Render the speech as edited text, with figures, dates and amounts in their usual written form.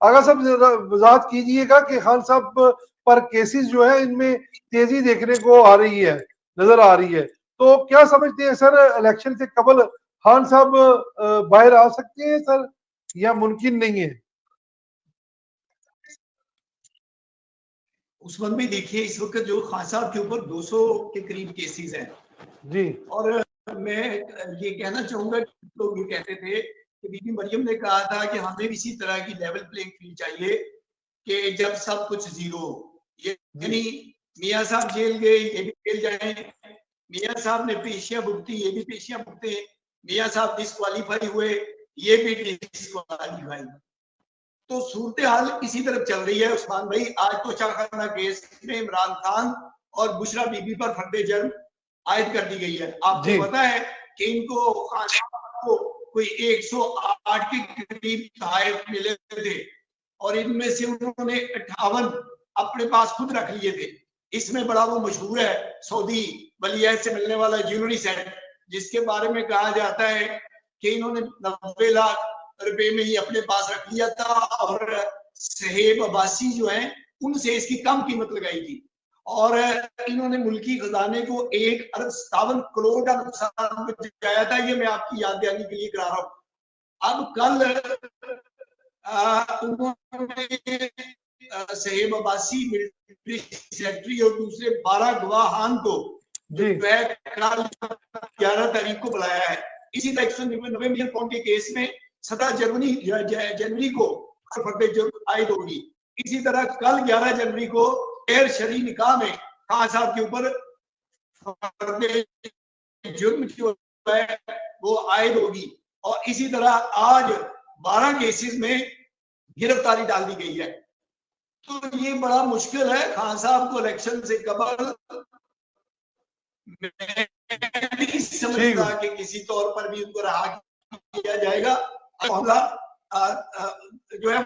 आगा साहब वजाहत कीजिएगा कि खान साहब पर केसेस जो है इनमें तेजी देखने को आ रही है, नजर आ रही है, तो क्या समझते हैं सर, इलेक्शन से कबल खान साहब बाहर आ सकते हैं सर, या मुमकिन नहीं है? उस वक्त भी देखिए, इस वक्त जो खान साहब के ऊपर 200 के करीब केसेस हैं जी, और मैं ये कहना चाहूंगा कि लोग ये कहते थे कि बीबी मरियम ने कहा था कि हमें इसी तरह की लेवल प्लेइंग फील्ड चाहिए कि जब सब कुछ जीरो हो, यानी मियाँ साहब जेल गए ये भी जेल जाए, मियाँ साहब ने पेशियां भुगती ये भी पेशियां भुगते, मियाँ साहब डिस्क्वालीफाई हुए ये भी डिस्क्वालीफाई। तो सूरत हाल इसी तरफ चल रही है उस्मान भाई। आज तो शाहखाना केस में इमरान खान और बुशरा बीबी पर फर्दे जर्म आयद कर दी गई है। आपको पता है कि इनको खान को कोई 108 के करीब तहाइफ मिले थे और इनमें से उन्होंने 58 अपने पास खुद रख लिए थे। इसमें बड़ा वो मशहूर है सऊदी वलीयत से मिलने वाला ज्वेलरी सेट, जिसके बारे में कहा जाता है कि इन्होंने 90 लाख रुपए में ही अपने पास रख लिया था और सहेब अब्बासी जो है उनसे इसकी कम कीमत लगाई थी और इन्होंने मुल्की खजाने को 1,57 करोड़ का नुकसान पहुंचाया था। ये मैं आपकी याद दिलाने के लिए करा रहा हूं। अब कल उन्होंने सहेब अब्बासी मिलिट्री सेक्रेटरी और दूसरे 12 गवाहान को जो है 11 तारीख को बुलाया है। इसी तरह 190 मिलियन पाउंड के केस में 17 जनवरी को आयद होगी। इसी तरह कल 11 जनवरी को गैर शरई निकाह में खान साहब के ऊपर जुर्म जो है वो आयद होगी और इसी तरह आज 12 केसेस में गिरफ्तारी डाल दी गई है। तो ये बड़ा मुश्किल है खान साहब को इलेक्शन से कबल मैं नहीं समझता कि किसी तौर पर भी उनको रहा किया जाएगा। मामला जो है